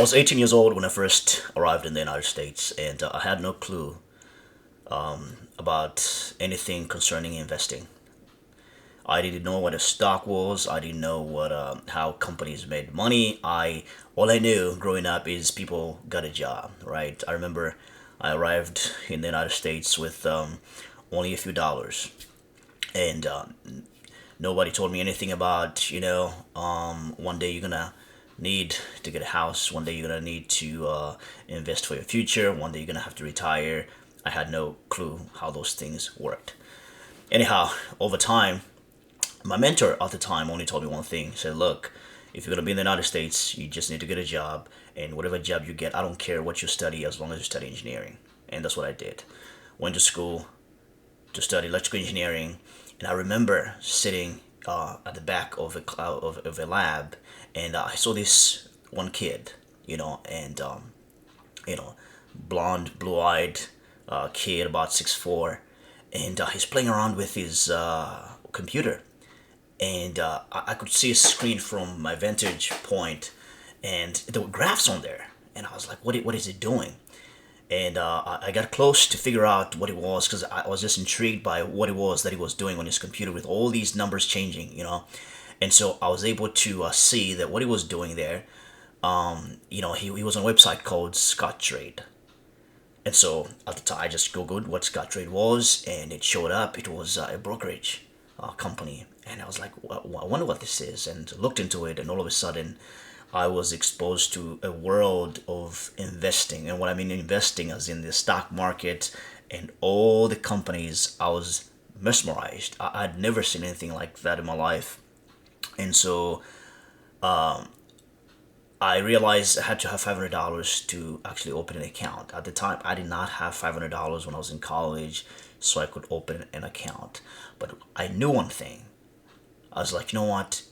was 18 years old when I first arrived in the United States, and I had no clue about anything concerning investing. I didn't know what a stock was. I didn't know what how companies made money. I All I knew growing up is people got a job, right? I remember I arrived in the United States with only a few dollars, and nobody told me anything about one day you're gonna need to get a house. One day you're gonna need to invest for your future. One day you're gonna have to retire. I had no clue how those things worked. Anyhow, over time, my mentor at the time only told me one thing. He said, "Look, if you're gonna be in the United States, you just need to get a job, and whatever job you get, I don't care what you study as long as you study engineering." And that's what I did. Went to school to study electrical engineering, and I remember sitting at the back of of a lab, and I saw this one kid, and you know, blonde, blue-eyed kid about 6'4", and he's playing around with his computer, and I could see a screen from my vantage point, and there were graphs on there, and I was like, what is it doing?" And I got close to figure out what it was because I was just intrigued by what it was that he was doing on his computer with all these numbers changing. And so I was able to see that what he was doing there, he was on a website called Scottrade. And so at the time, I just googled what Scottrade was, and it showed up. It was a brokerage company, and I was like, I wonder what this is, and looked into it, and all of a sudden, I was exposed to a world of investing. And what I mean investing, as in the stock market and all the companies. I was mesmerized. I'd never seen anything like that in my life, and so I realized I had to have $500 to actually open an account. At the time, I did not have $500 when I was in college, so I could open an account. But I knew one thing. I was like, you know what?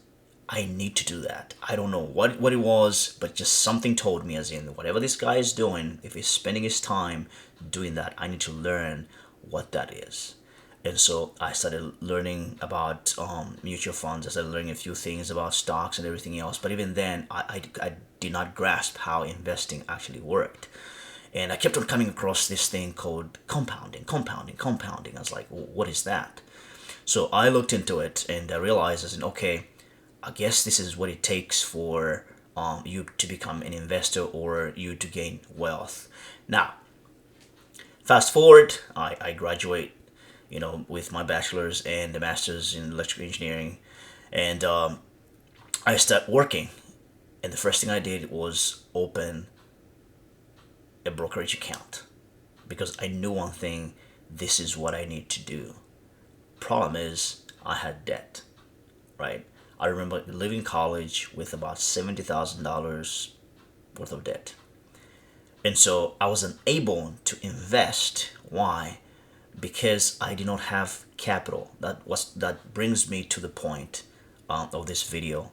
I need to do that. I don't know what it was, but just something told me, as in, whatever this guy is doing, if he's spending his time doing that, I need to learn what that is. And so I started learning about mutual funds. I started learning a few things about stocks and everything else. But even then, I did not grasp how investing actually worked. And I kept on coming across this thing called compounding, compounding, compounding. I was like, what is that? So I looked into it, and I realized, as in, okay, I guess this is what it takes for you to become an investor or you to gain wealth. Now, fast forward, I graduate, with my bachelor's and a master's in electrical engineering, and I start working. And the first thing I did was open a brokerage account because I knew one thing: this is what I need to do. Problem is, I had debt, right? I remember leaving college with about $70,000 worth of debt. And so I was unable to invest. Why? Because I did not have capital. That brings me to the point of this video,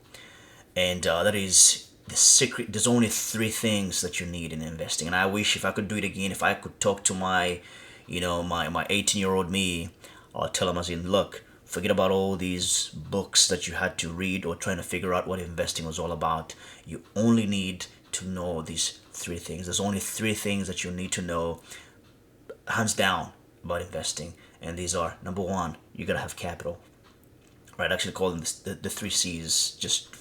and that is the secret. There's only three things that you need in investing, and I wish if I could do it again, if I could talk to my 18-year-old me, I'll tell him, as in, look, forget about all these books that you had to read or trying to figure out what investing was all about. You only need to know these three things. There's only three things that you need to know, hands down, about investing. And these are: number one, you gotta have capital. Right? I actually call them the three C's, just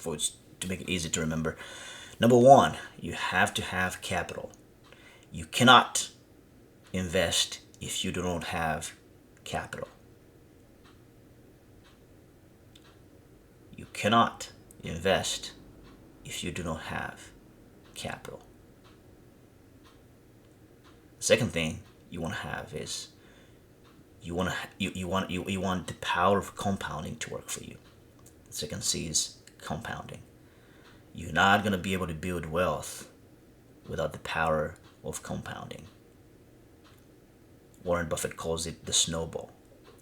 to make it easy to remember. Number one, you have to have capital. You cannot invest if you do not have capital. You cannot invest if you do not have capital. The second thing you want to have is you want the power of compounding to work for you. The second C is compounding. You're not going to be able to build wealth without the power of compounding. Warren Buffett calls it the snowball,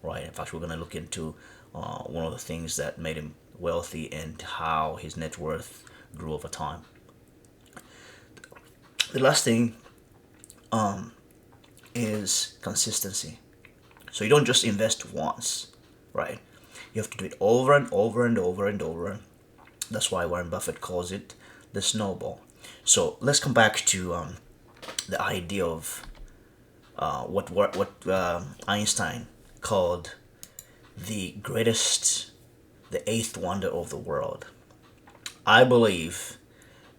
right? In fact, we're going to look into one of the things that made him wealthy and how his net worth grew over time. The last thing is consistency. So you don't just invest once, right? You have to do it over and over and over and over. That's why Warren Buffett calls it the snowball. So let's come back to the idea of what Einstein called the greatest, the eighth wonder of the world. I believe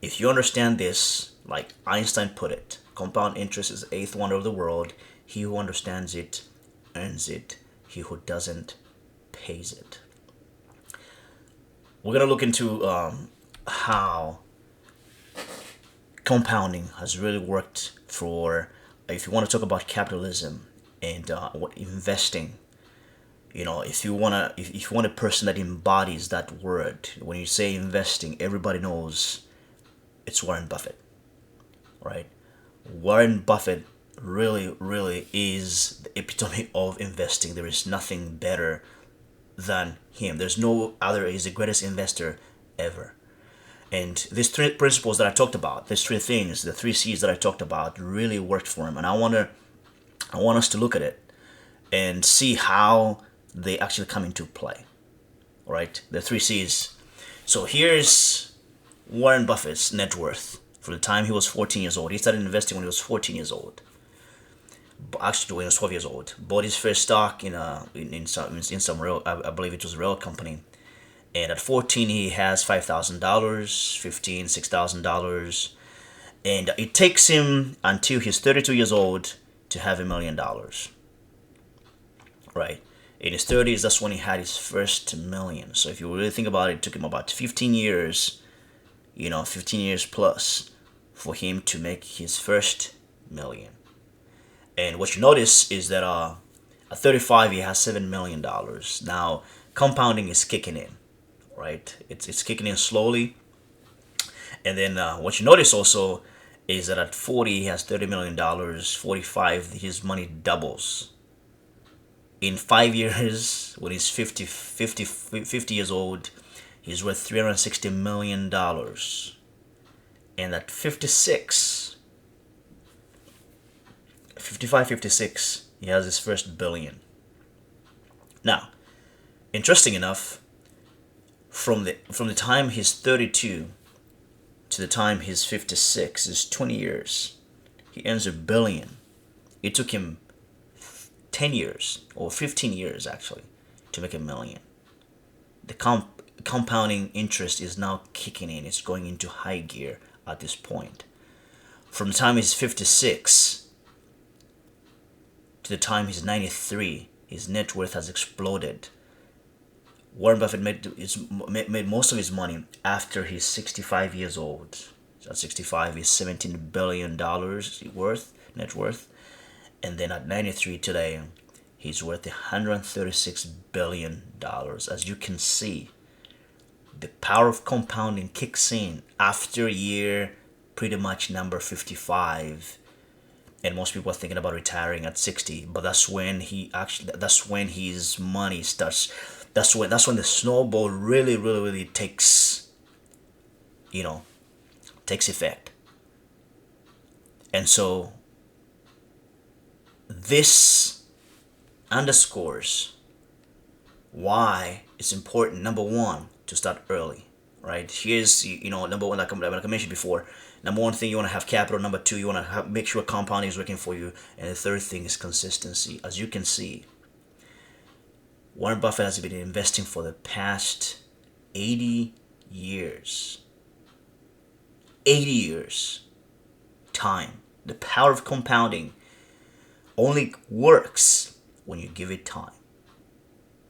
if you understand this, like Einstein put it, compound interest is the eighth wonder of the world. He who understands it earns it. He who doesn't pays it. We're gonna look into how compounding has really worked for, if you want to talk about capitalism and what investing. If you want a person that embodies that word, when you say investing, everybody knows it's Warren Buffett, right? Warren Buffett really is the epitome of investing. There is nothing better than him. There's no other. He's the greatest investor ever. And these three principles that I talked about, these three things, the three C's that I talked about, really worked for him. And I want us to look at it and see how they actually come into play. All right, the three C's. So here's Warren Buffett's net worth from the time he was 14 years old. He started investing when he was 14 years old. Actually, when he was 12 years old. Bought his first stock in some real, I believe it was a rail company. And at 14, he has $5,000, 15, $6,000. And it takes him until he's 32 years old to have $1,000,000. Right? In his 30s, that's when he had his first million. So if you really think about it, it took him about 15 years, 15 years plus for him to make his first million. And what you notice is that at 35, he has $7 million. Now, compounding is kicking in, right? It's kicking in slowly. And then what you notice also is that at 40, he has $30 million. 45, his money doubles. In 5 years, when he's 50 years old, he's worth $360 million. And at 56, he has his first billion. Now, interesting enough, from the time he's 32 to the time he's 56 is 20 years. He earns $1 billion. It took him 10 years or 15 years actually to make $1 million. The compounding interest is now kicking in. It's going into high gear at this point. From the time he's 56 to the time he's 93, his net worth has exploded. Warren Buffett made most of his money after he's 65 years old. So at 65, he's $17 billion net worth. And then at 93 today, he's worth $136 billion. As you can see, the power of compounding kicks in after year pretty much number 55. And most people are thinking about retiring at 60, but that's when his money starts. That's when the snowball really takes effect. And so this underscores why it's important, number one, to start early, right? Here's, number one, like I mentioned before, number one thing, you want to have capital. Number two, you want to make sure compounding is working for you. And the third thing is consistency. As you can see, Warren Buffett has been investing for the past 80 years. 80 years. Time. The power of compounding only works when you give it time.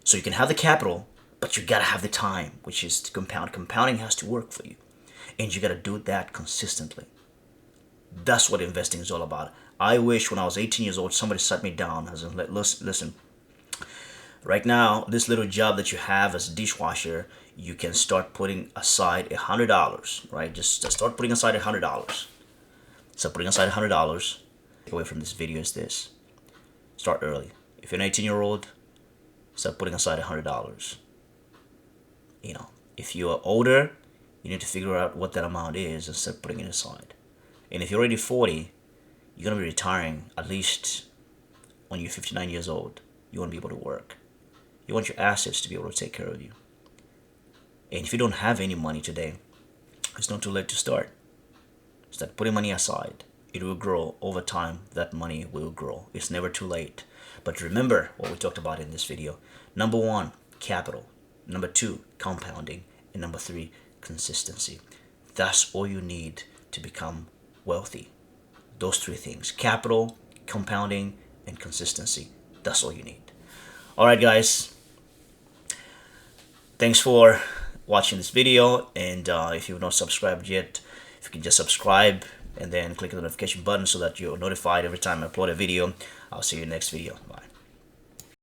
So you can have the capital, but you gotta have the time, which is to compound. Compounding has to work for you. And you gotta do that consistently. That's what investing is all about. I wish when I was 18 years old, somebody sat me down and said, listen, right now, this little job that you have as a dishwasher, you can start putting aside $100, right? Just start putting aside $100. So putting aside $100, take away from this video is this. Start early. If you're an 18-year-old, start putting aside $100. If you are older, you need to figure out what that amount is and start putting it aside. And if you're already 40, you're going to be retiring at least when you're 59 years old. You want to be able to work. You want your assets to be able to take care of you. And if you don't have any money today, it's not too late to start. is that putting money aside, it will grow over time. That money will grow. It's never too late. But remember what we talked about in this video. Number one, capital. Number two, compounding. And number three, consistency. That's all you need to become wealthy. Those three things: capital, compounding, and consistency. That's all you need. All right, guys. Thanks for watching this video. And if you've not subscribed yet, if you can just subscribe and then click the notification button so that you're notified every time I upload a video. I'll see you in the next video. Bye.